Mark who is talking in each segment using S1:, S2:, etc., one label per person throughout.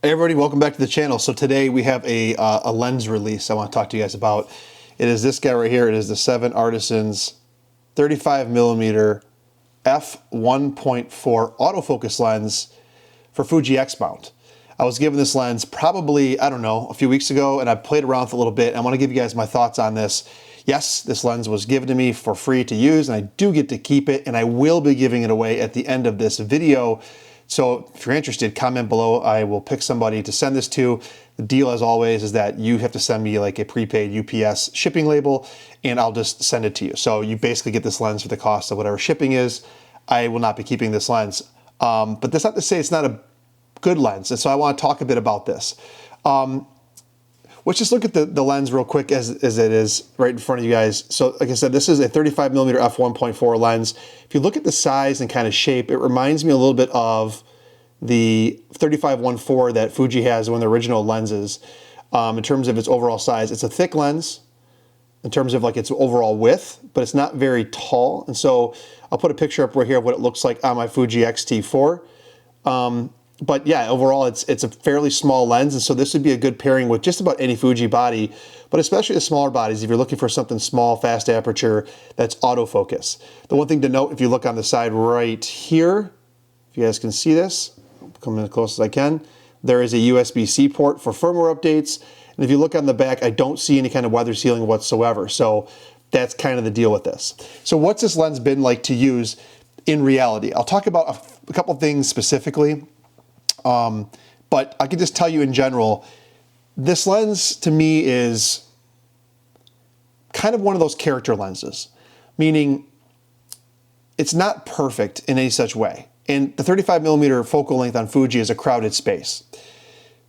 S1: Hey everybody, welcome back to the channel. So today we have a lens release I want to talk to you guys about. It is this guy right here. It is the 7Artisans 35mm f1.4 autofocus lens for Fuji X mount. I was given this lens probably, I don't know, a few weeks ago, and I played around with it a little bit. I want to give you guys my thoughts on this. Yes, this lens was given to me for free to use, and I do get to keep it, and I will be giving it away at the end of this video. So if you're interested, comment below. I will pick somebody to send this to. The deal, as always, is that you have to send me like a prepaid UPS shipping label, and I'll just send it to you. So you basically get this lens for the cost of whatever shipping is. I will not be keeping this lens. But that's not to say it's not a good lens, and so I want to talk a bit about this. Let's just look at the lens real quick as it is right in front of you guys. So like I said, this is a 35mm f1.4 lens. If you look at the size and kind of shape, it reminds me a little bit of the 35-1.4 that Fuji has, one of the original lenses. In terms of its overall size, it's a thick lens in terms of like its overall width, but it's not very tall. And so I'll put a picture up right here of what it looks like on my Fuji X-T4. But yeah, overall it's a fairly small lens, and so this would be a good pairing with just about any Fuji body, but especially the smaller bodies if you're looking for something small, fast aperture, that's autofocus. The one thing to note, if you look on the side right here, if you guys can see this, I'll come in as close as I can, there is a USB-C port for firmware updates, and if you look on the back, I don't see any kind of weather sealing whatsoever, so that's kind of the deal with this. So what's this lens been like to use in reality? I'll talk about a couple things specifically. But I can just tell you in general, this lens to me is kind of one of those character lenses, meaning it's not perfect in any such way. And the 35mm focal length on Fuji is a crowded space,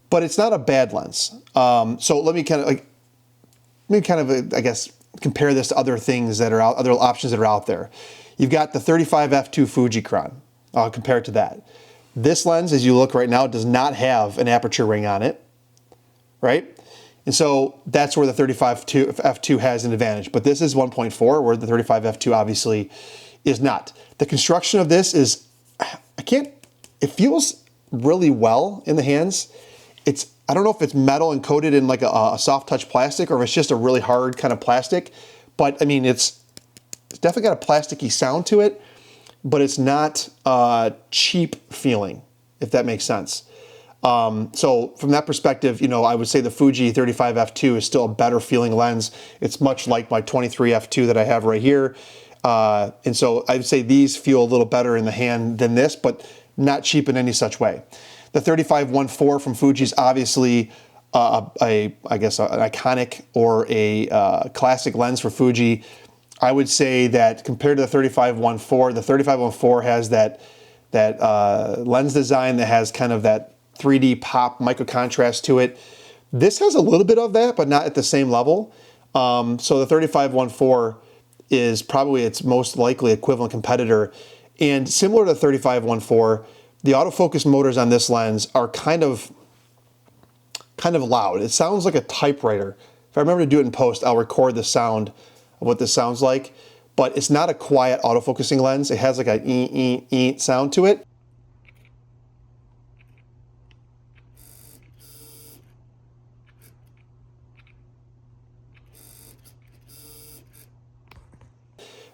S1: but it's not a bad lens. So let me kind of I guess, compare this to other things that are out, other options that are out there. You've got the 35 f2 Fuji Chron, compared to that. This lens, as you look right now, does not have an aperture ring on it, right? And so that's where the 35 f2 has an advantage. But this is 1.4, where the 35 f2 obviously is not. The construction of this is, it feels really well in the hands. I don't know if it's metal and coated in like a soft touch plastic, or if it's just a really hard kind of plastic. But I mean, it's definitely got a plasticky sound to it, but it's not cheap feeling, if that makes sense. So from that perspective, you know, I would say the Fuji 35 f2 is still a better feeling lens. It's much like my 23 f2 that I have right here. And so I would say these feel a little better in the hand than this, but not cheap in any such way. The 35-1.4 from Fuji is obviously I guess an iconic or a classic lens for Fuji. I would say that compared to the 35-1.4, the 35-1.4 has that lens design that has kind of that 3D pop micro contrast to it. This has a little bit of that, but not at the same level. So the 35-1.4 is probably its most likely equivalent competitor. And similar to the 35-1.4, the autofocus motors on this lens are kind of loud. It sounds like a typewriter. If I remember to do it in post, I'll record the sound of what this sounds like, but it's not a quiet autofocusing lens. It has like a ee sound to it.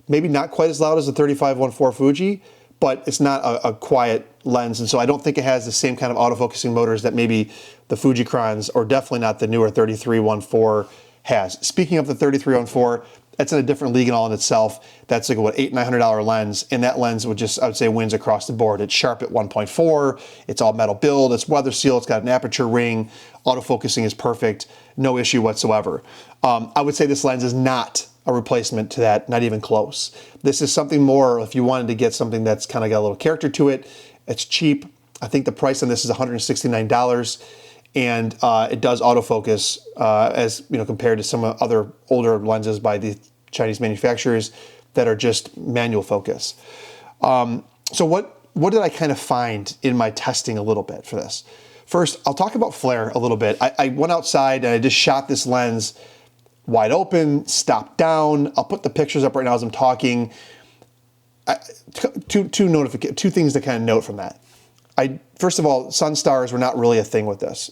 S1: Maybe not quite as loud as the 35-1.4 Fuji, but it's not a quiet lens, and so I don't think it has the same kind of autofocusing motors that maybe the Fuji Crons, or definitely not the newer 33-1.4 has. Speaking of the 33-1.4, that's in a different league in all in itself. That's like what, $800-900 lens, and that lens would just, I would say, wins across the board. It's sharp at 1.4, it's all metal build, it's weather seal, it's got an aperture ring, autofocusing is perfect, no issue whatsoever. I would say this lens is not a replacement to that, not even close. This is something more if you wanted to get something that's kind of got a little character to it. It's cheap. I think the price on this is $169. And it does autofocus as you know, compared to some other older lenses by the Chinese manufacturers that are just manual focus. So what did I kind of find in my testing a little bit for this? First, I'll talk about flare a little bit. I went outside and I just shot this lens wide open, stopped down. I'll put the pictures up right now as I'm talking. Two things to kind of note from that. First of all, sun stars were not really a thing with this.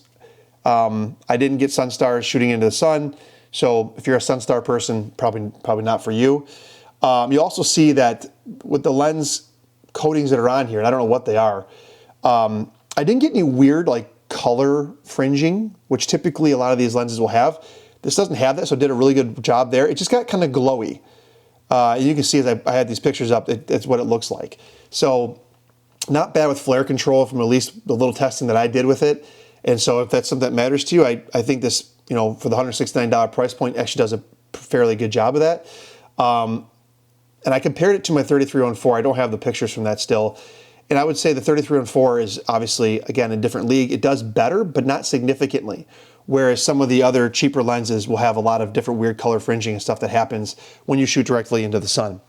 S1: I didn't get sun stars shooting into the sun, so if you're a sun star person, probably not for you. You also see that with the lens coatings that are on here, and I don't know what they are, I didn't get any weird like color fringing, which typically a lot of these lenses will have. This doesn't have that, so it did a really good job there. It just got kind of glowy. You can see as I had these pictures up, it's what it looks like. So not bad with flare control from at least the little testing that I did with it. And so if that's something that matters to you, I think this, you know, for the $169 price point actually does a fairly good job of that. And I compared it to my 33-1.4. I don't have the pictures from that still. And I would say the 33-1.4 is obviously, again, a different league. It does better, but not significantly. Whereas some of the other cheaper lenses will have a lot of different weird color fringing and stuff that happens when you shoot directly into the sun.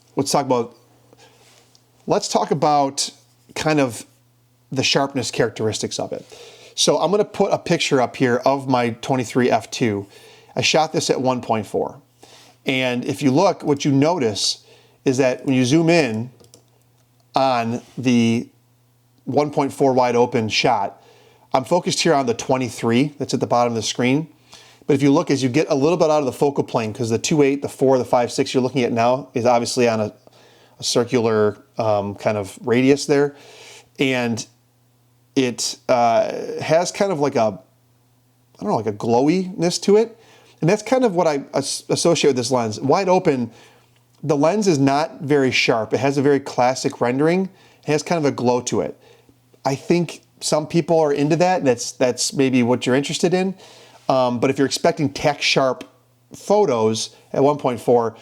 S1: Let's talk about kind of the sharpness characteristics of it. So I'm going to put a picture up here of my 23 f2. I shot this at 1.4. And if you look, what you notice is that when you zoom in on the 1.4 wide open shot, I'm focused here on the 23 that's at the bottom of the screen. But if you look, as you get a little bit out of the focal plane, because the 2.8, the 4, the 5.6 you're looking at now is obviously on a circular kind of radius there. And it has kind of like a, I don't know, like a glowiness to it. And that's kind of what I associate with this lens. Wide open, the lens is not very sharp. It has a very classic rendering. It has kind of a glow to it. I think some people are into that, and that's maybe what you're interested in. But if you're expecting tack sharp photos at 1.4,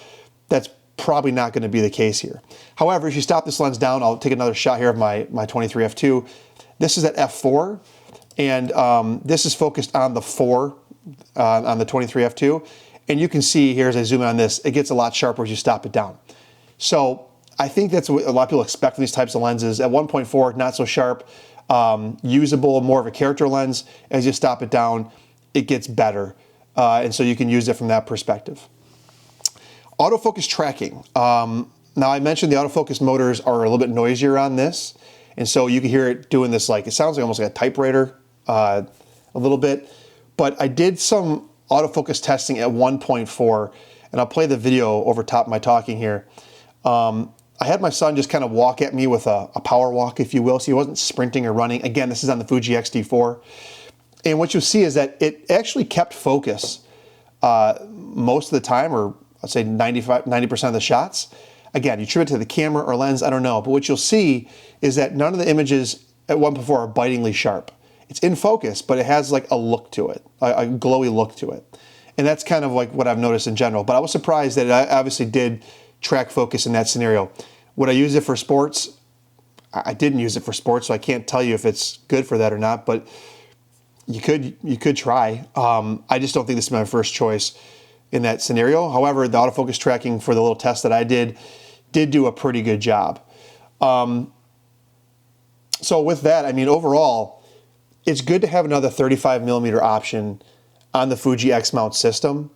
S1: that's probably not going to be the case here. However, if you stop this lens down, I'll take another shot here of my 23 f2. This is at f4, and this is focused on the 4 on the 23 f2. And you can see here as I zoom in on this, it gets a lot sharper as you stop it down. So I think that's what a lot of people expect from these types of lenses. At 1.4, not so sharp, usable, more of a character lens. As you stop it down, it gets better. And so you can use it from that perspective. Autofocus tracking. Now I mentioned the autofocus motors are a little bit noisier on this. And so you can hear it doing this, like, it sounds like almost like a typewriter a little bit. But I did some autofocus testing at 1.4, and I'll play the video over top of my talking here. I had my son just kind of walk at me with a power walk, if you will, so he wasn't sprinting or running. Again, this is on the Fuji X-T4. And what you'll see is that it actually kept focus most of the time, or I'd say 90% of the shots. Again, you attribute it to the camera or lens, I don't know. But what you'll see is that none of the images at 1.4 are bitingly sharp. It's in focus, but it has like a look to it, a glowy look to it. And that's kind of like what I've noticed in general. But I was surprised that I obviously did track focus in that scenario. Would I use it for sports? I didn't use it for sports, so I can't tell you if it's good for that or not, but you could try. I just don't think this is my first choice in that scenario. However, the autofocus tracking for the little test that I did do a pretty good job. So with that, I mean, overall, it's good to have another 35mm option on the Fuji X mount system.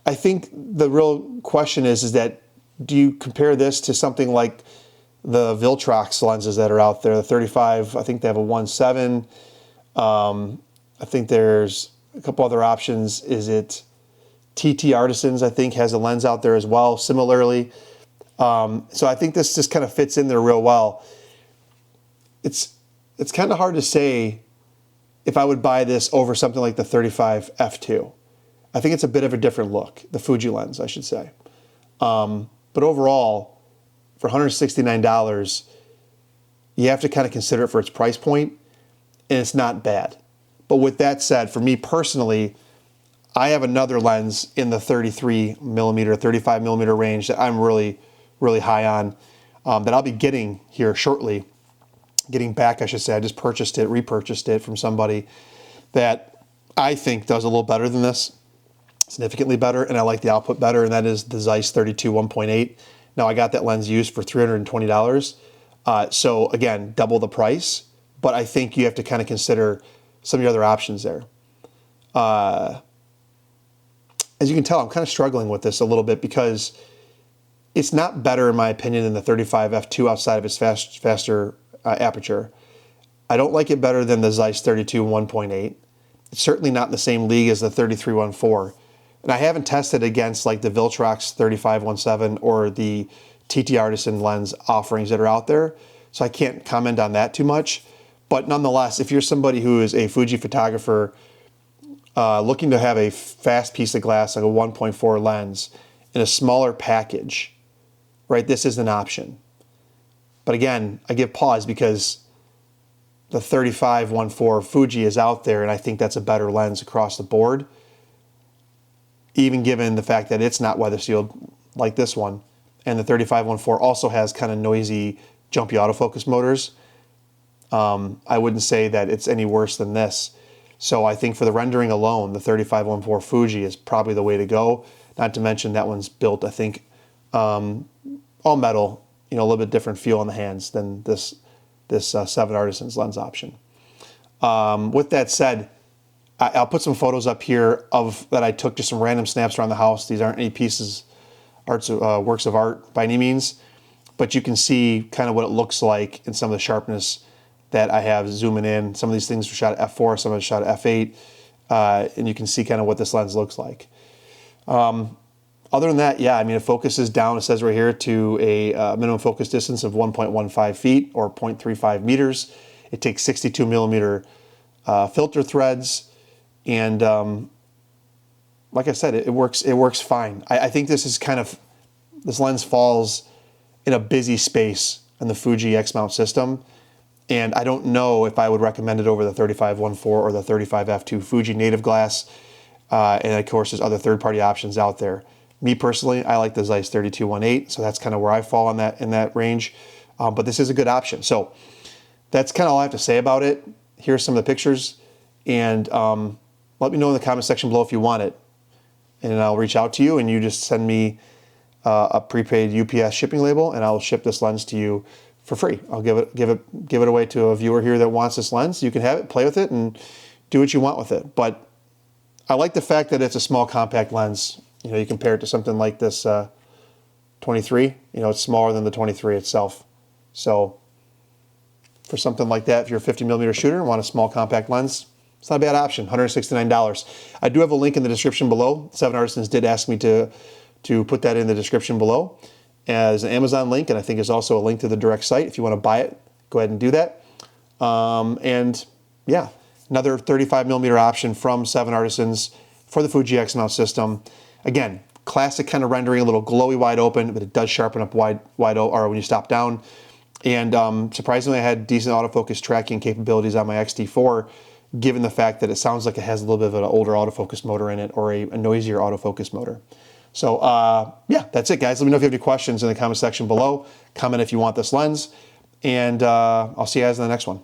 S1: I think the real question is that, do you compare this to something like the Viltrox lenses that are out there? The 35, I think they have a 1.7. I think there's a couple other options. Is it 7Artisans, I think, has a lens out there as well, similarly. So I think this just kind of fits in there real well. It's kind of hard to say if I would buy this over something like the 35 f2. I think it's a bit of a different look, the Fuji lens, I should say. But overall, for $169, you have to kind of consider it for its price point, and it's not bad. But with that said, for me personally, I have another lens in the 33mm, 35mm range that I'm really, really high on, that I'll be getting here shortly. Getting back, I should say. I just repurchased it from somebody that I think does a little better than this, significantly better, and I like the output better, and that is the Zeiss 32 1.8. Now, I got that lens used for $320. So again, double the price, but I think you have to kind of consider some of your other options there. As you can tell, I'm kind of struggling with this a little bit because It's not better, in my opinion, than the 35 f2 outside of its faster aperture. I don't like it better than the Zeiss 32 1.8. It's certainly not in the same league as the 33 1.4. And I haven't tested against like the Viltrox 35 1.7 or the TT Artisan lens offerings that are out there. So I can't comment on that too much. But nonetheless, if you're somebody who is a Fuji photographer looking to have a fast piece of glass, like a 1.4 lens, in a smaller package, right, this is an option. But again, I give pause because the 35 1.4 Fuji is out there, and I think that's a better lens across the board, even given the fact that it's not weather sealed like this one. And the 35 1.4 also has kind of noisy, jumpy autofocus motors. I wouldn't say that it's any worse than this. So I think for the rendering alone, the 35 1.4 Fuji is probably the way to go. Not to mention that one's built, I think, all metal, a little bit different feel on the hands than this 7Artisans lens option. With that said, I'll put some photos up here that I took, just some random snaps around the house. These aren't any works of art by any means, but you can see kind of what it looks like in some of the sharpness that I have zooming in. Some of these things were shot at f4, some of them shot at f8, and you can see kind of what this lens looks like. Other than that, yeah, I mean, it focuses down, it says right here, to a minimum focus distance of 1.15 feet or 0.35 meters. It takes 62 millimeter filter threads, and like I said, it works fine. I think this lens falls in a busy space in the Fuji X-mount system, and I don't know if I would recommend it over the 35 1.4 or the 35 f2 Fuji native glass, and of course there's other third-party options out there. Me personally, I like the Zeiss 32 1.8, so that's kind of where I fall in that range. But this is a good option. So that's kind of all I have to say about it. Here's some of the pictures, and let me know in the comment section below if you want it, and I'll reach out to you, and you just send me a prepaid UPS shipping label, and I'll ship this lens to you for free. I'll give it away to a viewer here that wants this lens. You can have it, play with it, and do what you want with it. But I like the fact that it's a small compact lens. You compare it to something like this 23, it's smaller than the 23 itself. So for something like that, if you're a 50 millimeter shooter and want a small compact lens, it's not a bad option, $169. I do have a link in the description below. 7Artisans did ask me to put that in the description below as an Amazon link, and I think there's also a link to the direct site. If you want to buy it, go ahead and do that. And yeah, another 35 millimeter option from 7Artisans for the Fuji X-mount system. Again, classic kind of rendering, a little glowy wide open, but it does sharpen up wide or when you stop down. And surprisingly, I had decent autofocus tracking capabilities on my X-T4, given the fact that it sounds like it has a little bit of an older autofocus motor in it, or a noisier autofocus motor. So yeah, that's it, guys. Let me know if you have any questions in the comment section below. Comment if you want this lens, and I'll see you guys in the next one.